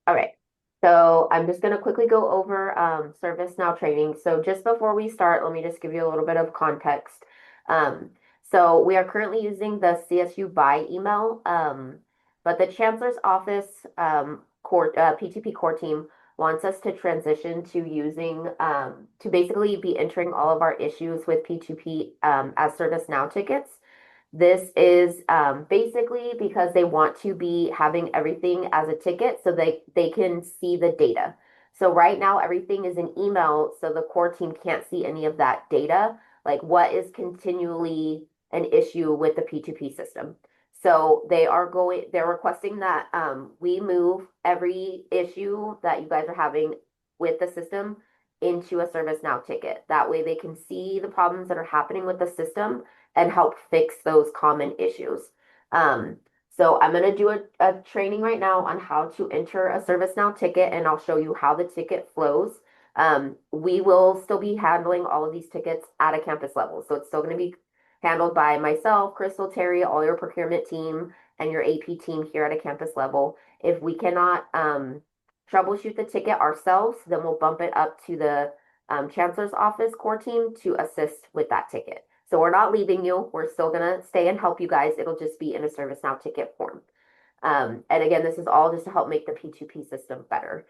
All right. So I'm just going to quickly go over ServiceNow training. So just before we start, let me just give you a little bit of context. Um, so we are currently using the CSU by email, but the Chancellor's Office P2P core team wants us to transition to using to basically be entering all of our issues with P2P as ServiceNow tickets. This is basically because they want to be having everything as a ticket so they can see the data. So right now, everything is in email, so the core team can't see any of that data, like what is continually an issue with the P2P system. So they're requesting that we move every issue that you guys are having with the system into a ServiceNow ticket. That way they can see the problems that are happening with the system and help fix those common issues. Um, so I'm going to do a training right now on how to enter a ServiceNow ticket, and I'll show you how the ticket flows. We will still be handling all of these tickets at a campus level. So it's still going to be handled by myself, Crystal, Terry, all your procurement team, and your AP team here at a campus level. If we cannot troubleshoot the ticket ourselves, then we'll bump it up to the Chancellor's Office core team to assist with that ticket. So we're not leaving you. We're still going to stay and help you guys. It'll just be in a ServiceNow ticket form. And again, this is all just to help make the P2P system better.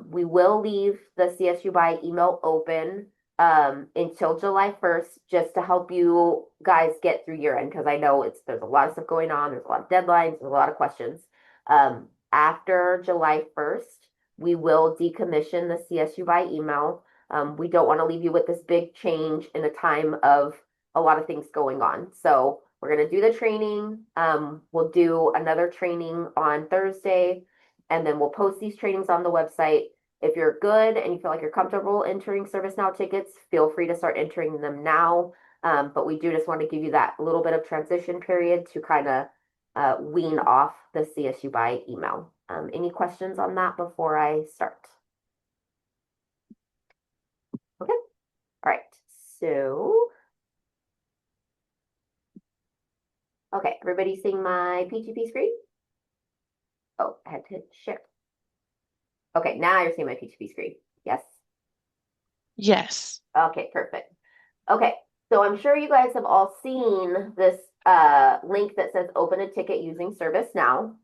We will leave the CSU by email open until July 1st, just to help you guys get through year end, because I know there's a lot of stuff going on. There's a lot of deadlines. There's a lot of questions. After July 1st, we will decommission the CSU by email. We don't want to leave you with this big change in a time of a lot of things going on. So we're going to do the training. We'll do another training on Thursday, and then we'll post these trainings on the website. If you're good and you feel like you're comfortable entering ServiceNow tickets, feel free to start entering them now. But we do just want to give you that little bit of transition period to kind of wean off the CSU by email. Any questions on that before I start? Okay. All right. So, okay, everybody seeing my P2P screen? Oh, I had to hit share. Okay, now you're seeing my P2P screen. Yes? Yes. Okay, perfect. Okay, so I'm sure you guys have all seen this link that says open a ticket using ServiceNow.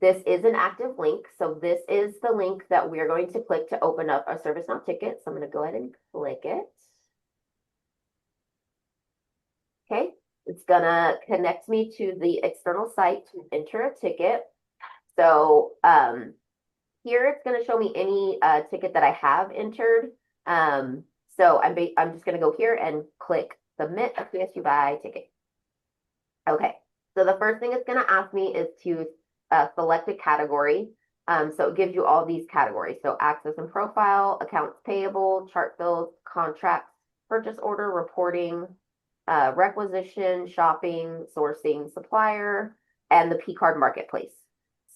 This is an active link, so this is the link that we're going to click to open up a ServiceNow ticket. So I'm going to go ahead and click it. Okay, it's going to connect me to the external site to enter a ticket. So here it's going to show me any ticket that I have entered. So I'm just going to go here and click submit a PSU by ticket. Okay, so the first thing it's going to ask me is to select a category. So it gives you all these categories. So access and profile, accounts payable, chart fills, contracts, purchase order, reporting, requisition, shopping, sourcing, supplier, and the P card marketplace.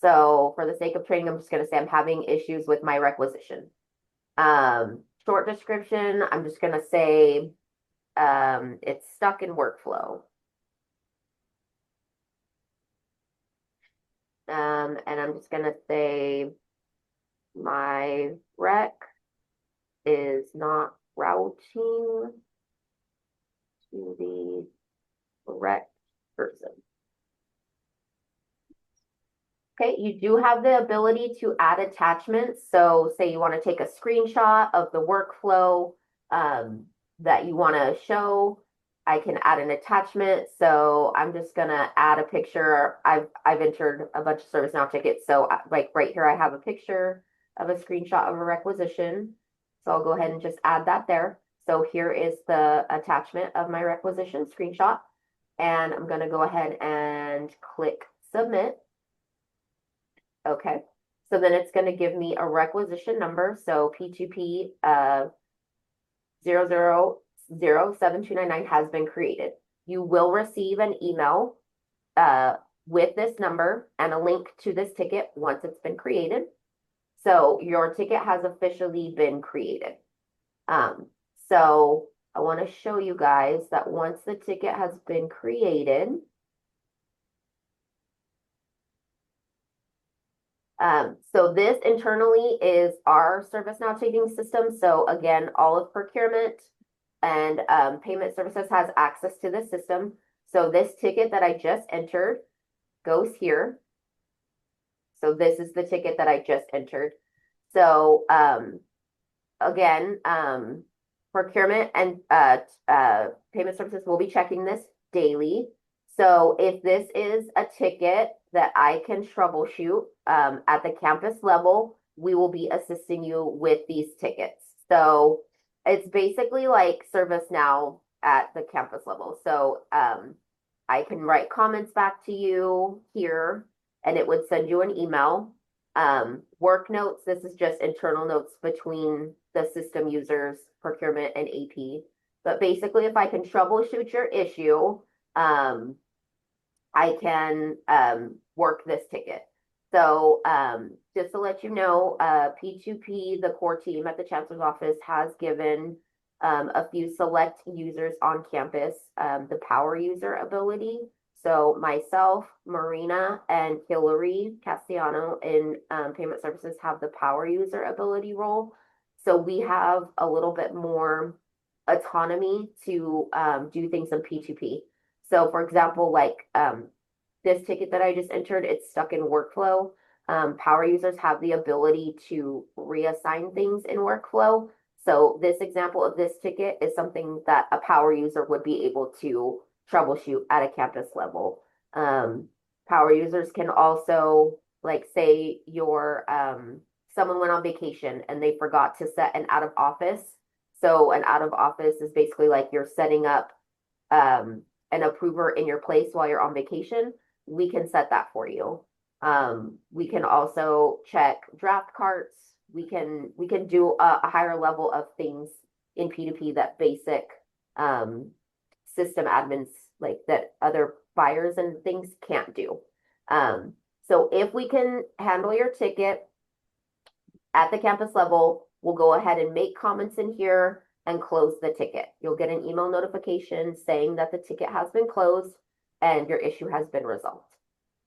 So for the sake of training, I'm just going to say I'm having issues with my requisition. Short description, I'm just going to say it's stuck in workflow. And I'm just going to say my rec is not routing to the correct person. Okay, you do have the ability to add attachments. So say you want to take a screenshot of the workflow that you want to show. I can add an attachment. So I'm just gonna add a picture. I've entered a bunch of ServiceNow tickets. So like right here, I have a picture of a screenshot of a requisition. So I'll go ahead and just add that there. So here is the attachment of my requisition screenshot. And I'm gonna go ahead and click submit. Okay, so then it's going to give me a requisition number. So P2P 0007299 has been created. You will receive an email with this number and a link to this ticket once it's been created. So your ticket has officially been created. So I want to show you guys that once the ticket has been created, So this internally is our ServiceNow ticketing system. So again, all of procurement and payment services has access to this system. So this ticket that I just entered goes here. So this is the ticket that I just entered. So again, procurement and payment services will be checking this daily. So if this is a ticket that I can troubleshoot at the campus level, we will be assisting you with these tickets. So it's basically like ServiceNow at the campus level. So I can write comments back to you here, and it would send you an email. Work notes, this is just internal notes between the system users, procurement, and AP. But basically, if I can troubleshoot your issue, I can work this ticket. So just to let you know, P2P, the core team at the Chancellor's Office, has given a few select users on campus the power user ability. So myself, Marina, and Hillary Castellano in payment services have the power user ability role. So we have a little bit more autonomy to do things in P2P. So for example, like this ticket that I just entered, it's stuck in workflow. Power users have the ability to reassign things in workflow. So this example of this ticket is something that a power user would be able to troubleshoot at a campus level. Power users can also, like, say your someone went on vacation and they forgot to set an out of office. So an out of office is basically like you're setting up an approver in your place while you're on vacation. We can set that for you. We can also check draft carts. We can do a higher level of things in P2P that basic system admins like that other buyers and things can't do. Um, so if we can handle your ticket at the campus level, we'll go ahead and make comments in here and close the ticket. You'll get an email notification saying that the ticket has been closed and your issue has been resolved.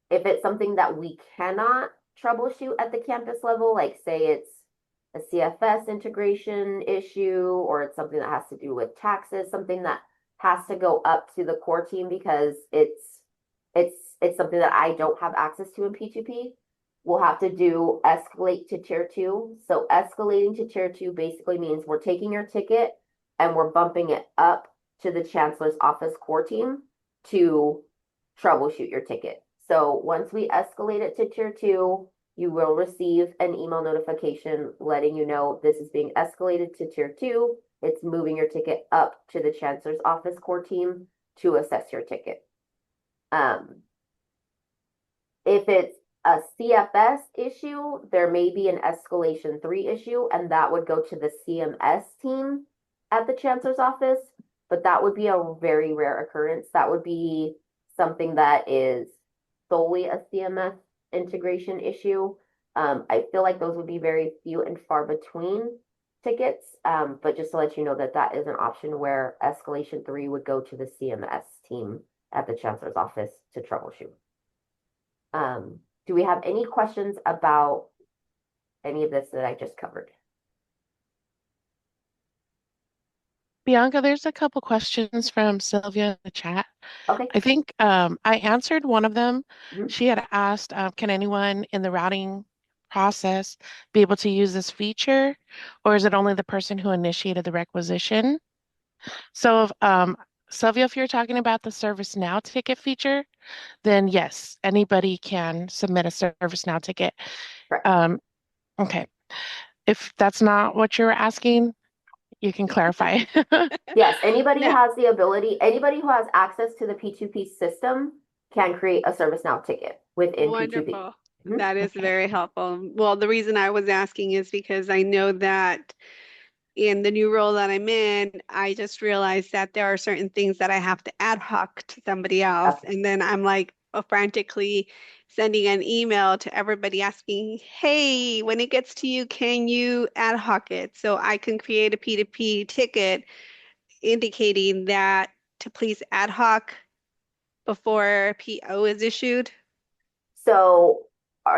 If it's something that we cannot troubleshoot at the campus level, like say it's a CFS integration issue, or it's something that has to do with taxes, something that has to go up to the core team because it's it's something that I don't have access to in P2P, we'll have to do escalate to tier two. So escalating to tier two basically means we're taking your ticket and we're bumping it up to the chancellor's office core team to troubleshoot your ticket. So once we escalate it to tier two, you will receive an email notification letting you know this is being escalated to tier two. It's moving your ticket up to the chancellor's office core team to assess your ticket. If it's a CFS issue, there may be an escalation 3 issue, and that would go to the CMS team at the chancellor's office, but that would be a very rare occurrence. That would be something that is solely a CMS integration issue. I feel like those would be very few and far between tickets, but just to let you know that that is an option where escalation 3 would go to the CMS team at the chancellor's office to troubleshoot. Do we have any questions about any of this that I just covered? Bianca, there's a couple questions from Sylvia in the chat. Okay. I think I answered one of them. Mhm. She had asked, can anyone in the routing process be able to use this feature, or is it only the person who initiated the requisition? So, Sylvia, if you're talking about the ServiceNow ticket feature, then yes, anybody can submit a ServiceNow ticket. Correct. Okay. If that's not what you're asking, you can clarify. Yes, anybody No, has the ability, anybody who has access to the P2P system can create a ServiceNow ticket within P2P. wonderful. Mhm. That is Okay. very helpful. Well, the reason I was asking is because I know that in the new role that I'm in, I just realized that there are certain things that I have to ad hoc to somebody else. Okay. And then I'm like frantically sending an email to everybody asking, hey, when it gets to you, can you ad hoc it? So I can create a P2P ticket indicating that to please ad hoc before PO is issued. So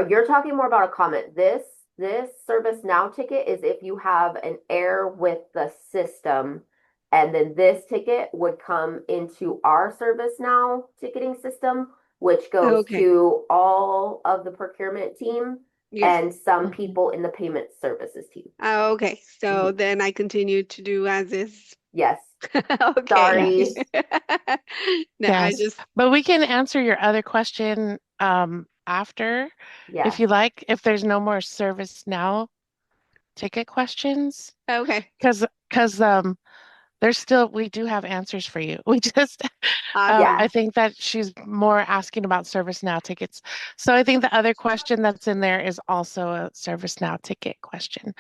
You're talking more about a comment. This ServiceNow ticket is if you have an error with the system, and then this ticket would come into our ServiceNow ticketing system, which goes Okay. to all of the procurement team Yes. and some Mhm. people in the payment services team. Okay. So Mhm. then I continue to do as is. Yes. Okay. Sorry. Yes. No, I Yes. just But we can answer your other question after if Yeah. you like, if there's no more ServiceNow ticket questions. okay. Because there's still we do have answers for you. We just Awesome. I think that she's more asking about ServiceNow tickets. So I think the other question that's in there is also a ServiceNow ticket question.